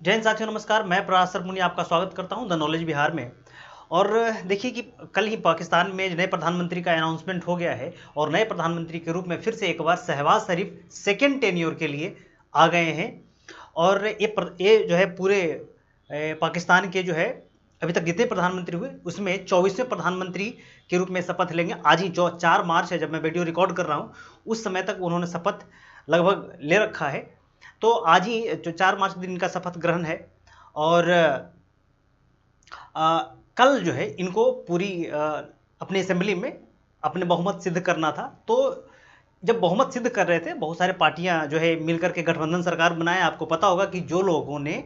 जय हिंद साथियों, नमस्कार। मैं पराशर मुनि आपका स्वागत करता हूं द नॉलेज बिहार में। और देखिए कि कल ही पाकिस्तान में नए प्रधानमंत्री का अनाउंसमेंट हो गया है और नए प्रधानमंत्री के रूप में फिर से एक बार शहबाज शरीफ सेकेंड टेन्योर के लिए आ गए हैं। और ये जो है पूरे पाकिस्तान के जो है अभी तक जितने प्रधानमंत्री हुए उसमें 24वें प्रधानमंत्री के रूप में शपथ लेंगे। आज ही जो 4 मार्च है, जब मैं वीडियो रिकॉर्ड कर रहा हूँ, उस समय तक उन्होंने शपथ लगभग ले रखा है। तो आज ही जो 4 मार्च दिन इनका शपथ ग्रहण है। और कल जो है इनको पूरी अपनी असेंबली में अपने बहुमत सिद्ध करना था। तो जब बहुमत सिद्ध कर रहे थे, बहुत सारे पार्टियां जो है मिलकर के गठबंधन सरकार बनाए। आपको पता होगा कि जो लोगों ने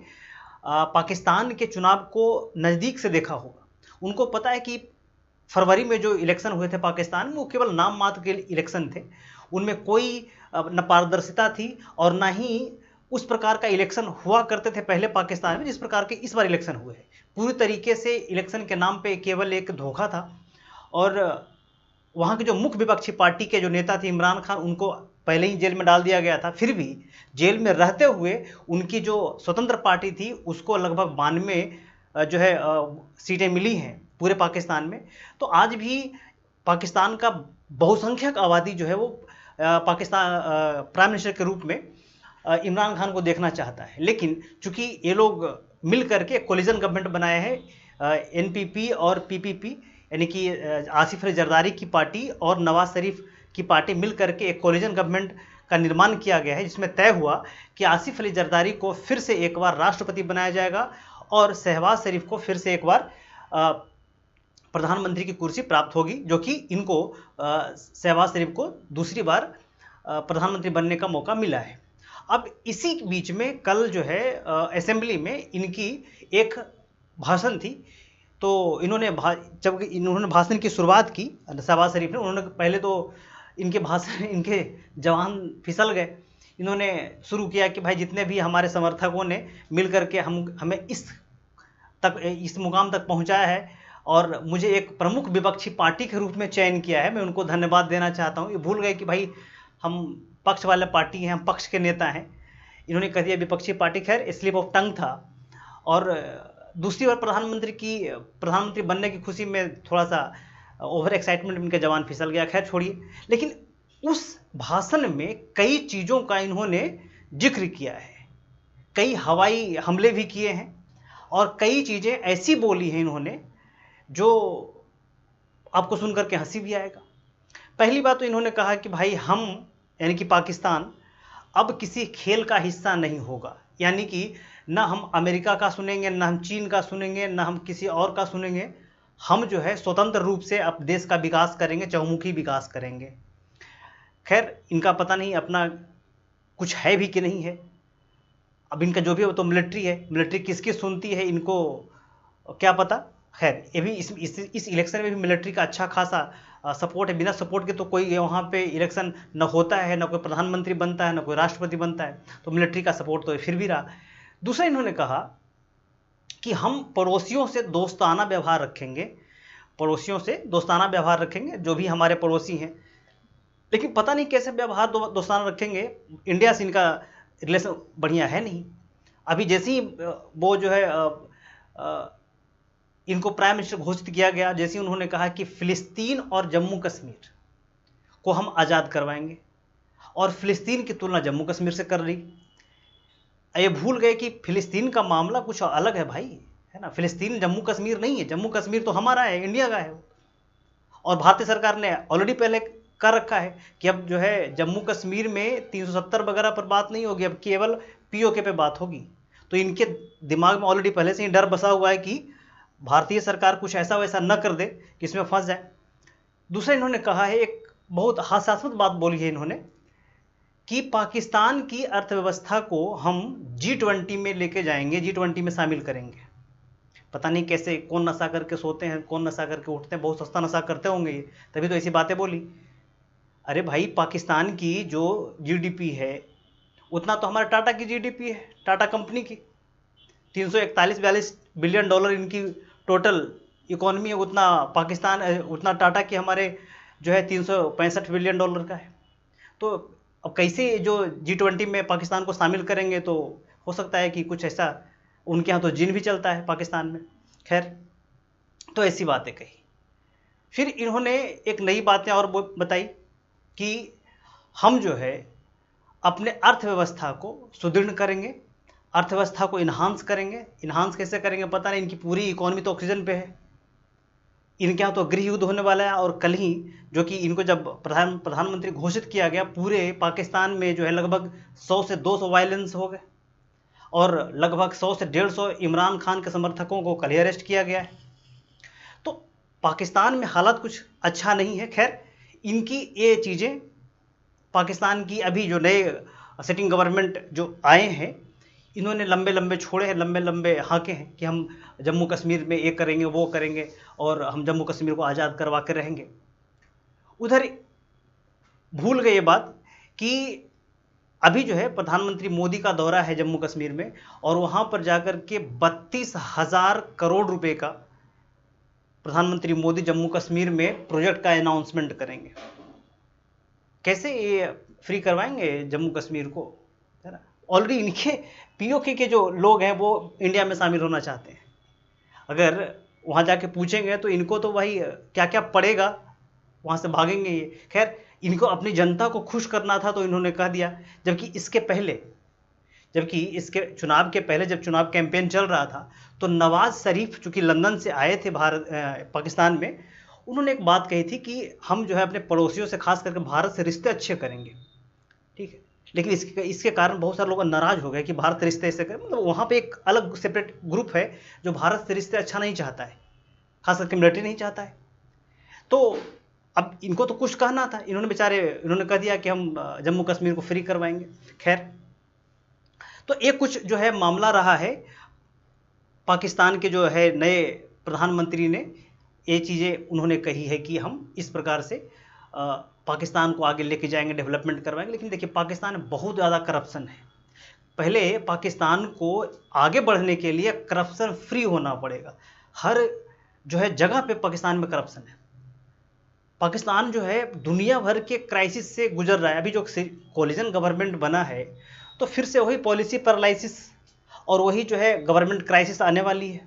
पाकिस्तान के चुनाव को नज़दीक से देखा होगा, उनको पता है कि फरवरी में जो इलेक्शन हुए थे पाकिस्तान में, वो केवल नाम मात्र के इलेक्शन थे। उनमें कोई न पारदर्शिता थी और ना ही उस प्रकार का इलेक्शन हुआ करते थे पहले पाकिस्तान में जिस प्रकार के इस बार इलेक्शन हुए हैं। पूरी तरीके से इलेक्शन के नाम पे केवल एक धोखा था। और वहाँ के जो मुख्य विपक्षी पार्टी के जो नेता थे इमरान खान, उनको पहले ही जेल में डाल दिया गया था। फिर भी जेल में रहते हुए उनकी जो स्वतंत्र पार्टी थी उसको लगभग 92 जो है सीटें मिली हैं पूरे पाकिस्तान में। तो आज भी पाकिस्तान का बहुसंख्यक आबादी जो है वो पाकिस्तान प्राइम मिनिस्टर के रूप में इमरान खान को देखना चाहता है। लेकिन चूंकि ये लोग मिल करके कोलिजन गवर्नमेंट बनाए हैं, एनपीपी और पीपीपी, यानी कि आसिफ अली जरदारी की पार्टी और नवाज शरीफ की पार्टी मिल करके एक कोलिजन गवर्नमेंट का निर्माण किया गया है, जिसमें तय हुआ कि आसिफ अली जरदारी को फिर से एक बार राष्ट्रपति बनाया जाएगा और शहबाज शरीफ को फिर से एक बार प्रधानमंत्री की कुर्सी प्राप्त होगी, जो कि इनको शहबाज शरीफ को दूसरी बार प्रधानमंत्री बनने का मौका मिला है। अब इसी बीच में कल जो है असेंबली में इनकी एक भाषण थी। तो जब इन्होंने भाषण की शुरुआत की शहबाज शरीफ ने, उन्होंने पहले तो इनके भाषण इनके जवान फिसल गए। इन्होंने शुरू किया कि भाई जितने भी हमारे समर्थकों ने मिल करके हमें इस मुकाम तक पहुंचाया है और मुझे एक प्रमुख विपक्षी पार्टी के रूप में चयन किया है, मैं उनको धन्यवाद देना चाहता हूँ। ये भूल गए कि भाई हम पक्ष वाले पार्टी हैं, हम पक्ष के नेता हैं। इन्होंने कह दिया विपक्षी पार्टी। खैर स्लिप ऑफ टंग था। और दूसरी बार प्रधानमंत्री बनने की खुशी में थोड़ा सा ओवर एक्साइटमेंट में इनका जवान फिसल गया। खैर छोड़िए, लेकिन उस भाषण में कई चीज़ों का इन्होंने जिक्र किया है, कई हवाई हमले भी किए हैं और कई चीज़ें ऐसी बोली हैं इन्होंने जो आपको सुनकर के हंसी भी आएगा। पहली बात तो इन्होंने कहा कि भाई हम, यानी कि पाकिस्तान, अब किसी खेल का हिस्सा नहीं होगा। यानी कि ना हम अमेरिका का सुनेंगे, ना हम चीन का सुनेंगे, ना हम किसी और का सुनेंगे। हम जो है स्वतंत्र रूप से अपने देश का विकास करेंगे, चहुमुखी विकास करेंगे। खैर इनका पता नहीं अपना कुछ है भी कि नहीं है। अब इनका जो भी है वो तो मिलिट्री है, मिलिट्री किसकी सुनती है इनको क्या पता। खैर ये भी इस इलेक्शन में भी मिलिट्री का अच्छा खासा सपोर्ट है। बिना सपोर्ट के तो कोई वहाँ पे इलेक्शन न होता है, न कोई प्रधानमंत्री बनता है, न कोई राष्ट्रपति बनता है। तो मिलिट्री का सपोर्ट तो फिर भी रहा। दूसरा इन्होंने कहा कि हम पड़ोसियों से दोस्ताना व्यवहार रखेंगे, पड़ोसियों से दोस्ताना व्यवहार रखेंगे, जो भी हमारे पड़ोसी हैं। लेकिन पता नहीं कैसे व्यवहार दोस्ताना रखेंगे। इंडिया से इनका रिलेशन बढ़िया है नहीं। अभी जैसे ही वो जो है इनको प्राइम मिनिस्टर घोषित किया गया, जैसे उन्होंने कहा कि फिलिस्तीन और जम्मू कश्मीर को हम आज़ाद करवाएंगे, और फिलिस्तीन की तुलना जम्मू कश्मीर से कर रही। ये भूल गए कि फिलिस्तीन का मामला कुछ अलग है भाई, है ना। फिलिस्तीन जम्मू कश्मीर नहीं है, जम्मू कश्मीर तो हमारा है, इंडिया का है। और भारतीय सरकार ने ऑलरेडी पहले कर रखा है कि अब जो है जम्मू कश्मीर में 370 वगैरह पर बात नहीं होगी, अब केवल पीओके पे बात होगी। तो इनके दिमाग में ऑलरेडी पहले से ही डर बसा हुआ है कि भारतीय सरकार कुछ ऐसा वैसा न कर दे कि इसमें फंस जाए। दूसरा इन्होंने कहा है, एक बहुत हास्यास्पद बात बोली है इन्होंने, कि पाकिस्तान की अर्थव्यवस्था को हम G20 में लेके जाएंगे, G20 में शामिल करेंगे। पता नहीं कैसे, कौन नशा करके सोते हैं, कौन नशा करके उठते हैं, बहुत सस्ता नशा करते होंगे ये, तभी तो ऐसी बातें बोली। अरे भाई, पाकिस्तान की जो GDP है उतना तो हमारे टाटा की GDP है, टाटा कंपनी की। 341-42 बिलियन डॉलर इनकी टोटल इकोनॉमी है, उतना टाटा की हमारे जो है 365 बिलियन डॉलर का है। तो अब कैसे जो G20 में पाकिस्तान को शामिल करेंगे, तो हो सकता है कि कुछ ऐसा उनके यहाँ तो जिन भी चलता है पाकिस्तान में। खैर, तो ऐसी बातें कही। फिर इन्होंने एक नई बातें और बताई कि हम जो है अपने अर्थव्यवस्था को सुदृढ़ करेंगे, अर्थव्यवस्था को इन्हांस करेंगे। इन्हांस कैसे करेंगे पता नहीं, इनकी पूरी इकोनॉमी तो ऑक्सीजन पे है। इनके यहाँ तो गृह युद्ध होने वाला है, और कल ही जो कि इनको जब प्रधानमंत्री घोषित किया गया, पूरे पाकिस्तान में जो है लगभग 100 से 200 वायलेंस हो गए, और लगभग 100 से 150 इमरान खान के समर्थकों को कल ही अरेस्ट किया गया है। तो पाकिस्तान में हालात कुछ अच्छा नहीं है। खैर, इनकी ये चीज़ें पाकिस्तान की अभी जो नए सिटिंग गवर्नमेंट जो आए हैं, इन्होंने लंबे लंबे छोड़े हैं, लंबे लंबे हाके हैं कि हम जम्मू कश्मीर में ये करेंगे, वो करेंगे, और हम जम्मू कश्मीर को आज़ाद करवा कर रहेंगे। उधर भूल गए ये बात कि अभी जो है प्रधानमंत्री मोदी का दौरा है जम्मू कश्मीर में, और वहाँ पर जाकर के 32,000 करोड़ रुपए का प्रधानमंत्री मोदी जम्मू कश्मीर में प्रोजेक्ट का अनाउंसमेंट करेंगे। कैसे ये फ्री करवाएंगे जम्मू कश्मीर को, है ना। ऑलरेडी इनके पीओके के जो लोग हैं वो इंडिया में शामिल होना चाहते हैं। अगर वहाँ जाके पूछेंगे तो इनको तो भाई क्या क्या पड़ेगा, वहाँ से भागेंगे ये। खैर, इनको अपनी जनता को खुश करना था तो इन्होंने कह दिया, जबकि इसके चुनाव के पहले जब चुनाव कैंपेन चल रहा था तो नवाज शरीफ चूँकि लंदन से आए थे पाकिस्तान में, उन्होंने एक बात कही थी कि हम जो है अपने पड़ोसियों से, खास करके भारत से रिश्ते अच्छे करेंगे। ठीक है, लेकिन इसके कारण बहुत सारे लोग नाराज हो गए कि भारत से रिश्ते ऐसे करें। मतलब वहाँ पे एक अलग सेपरेट ग्रुप है जो भारत से रिश्ते अच्छा नहीं चाहता है, खास करके मिलिट्री नहीं चाहता है। तो अब इनको तो कुछ कहना था, इन्होंने कह दिया कि हम जम्मू कश्मीर को फ्री करवाएंगे। खैर, तो एक कुछ जो है मामला रहा है। पाकिस्तान के जो है नए प्रधानमंत्री ने ये चीज़ें उन्होंने कही है कि हम इस प्रकार से पाकिस्तान को आगे लेके जाएंगे, डेवलपमेंट करवाएंगे। लेकिन देखिए, पाकिस्तान में बहुत ज़्यादा करप्शन है। पहले पाकिस्तान को आगे बढ़ने के लिए करप्शन फ्री होना पड़ेगा। हर जो है जगह पे पाकिस्तान में करप्शन है। पाकिस्तान जो है दुनिया भर के क्राइसिस से गुजर रहा है। अभी जो कोलिजन गवर्नमेंट बना है तो फिर से वही पॉलिसी पैरालिसिस और वही जो है गवर्नमेंट क्राइसिस आने वाली है।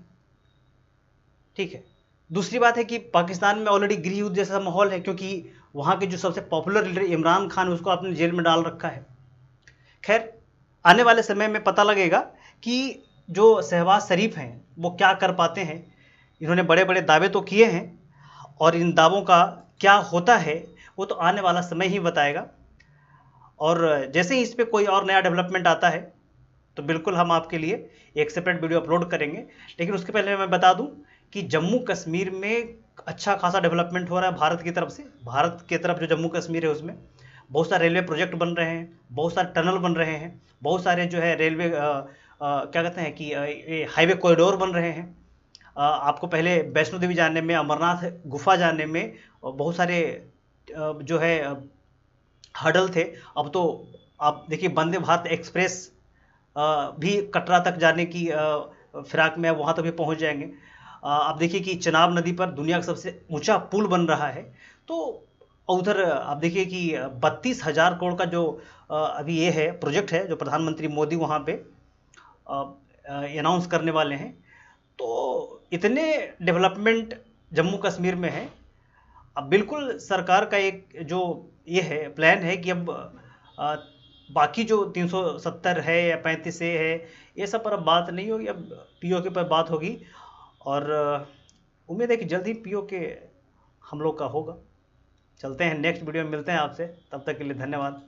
ठीक है, दूसरी बात है कि पाकिस्तान में ऑलरेडी गृह युद्ध जैसा माहौल है, क्योंकि वहाँ के जो सबसे पॉपुलर लीडर इमरान खान, उसको आपने जेल में डाल रखा है। खैर, आने वाले समय में पता लगेगा कि जो शहबाज शरीफ हैं वो क्या कर पाते हैं। इन्होंने बड़े बड़े दावे तो किए हैं, और इन दावों का क्या होता है वो तो आने वाला समय ही बताएगा। और जैसे ही इस पर कोई और नया डेवलपमेंट आता है तो बिल्कुल हम आपके लिए एक सेपरेट वीडियो अपलोड करेंगे। लेकिन उसके पहले मैं बता दूं कि जम्मू कश्मीर में अच्छा खासा डेवलपमेंट हो रहा है भारत की तरफ से। भारत की तरफ जो जम्मू कश्मीर है उसमें बहुत सारे रेलवे प्रोजेक्ट बन रहे हैं, बहुत सारे टनल बन रहे हैं, बहुत सारे जो है रेलवे क्या कहते हैं कि हाईवे कॉरिडोर बन रहे हैं। आपको पहले वैष्णो देवी जाने में, अमरनाथ गुफा जाने में बहुत सारे जो है हर्डल थे। अब तो आप देखिए वंदे भारत एक्सप्रेस भी कटरा तक जाने की फिराक में, वहाँ तक भी पहुँच जाएंगे। आप देखिए कि चिनाब नदी पर दुनिया का सबसे ऊंचा पुल बन रहा है। तो उधर आप देखिए कि 32,000 करोड़ का जो अभी ये है प्रोजेक्ट है जो प्रधानमंत्री मोदी वहाँ पे अनाउंस करने वाले हैं। तो इतने डेवलपमेंट जम्मू कश्मीर में है। अब बिल्कुल सरकार का एक जो ये है प्लान है कि अब बाकी जो 370 है या 35 है, ये सब पर अब बात नहीं होगी, अब पीओके पर बात होगी। और उम्मीद है कि जल्द ही पीओके हम लोग का होगा। चलते हैं, नेक्स्ट वीडियो में मिलते हैं आपसे, तब तक के लिए धन्यवाद।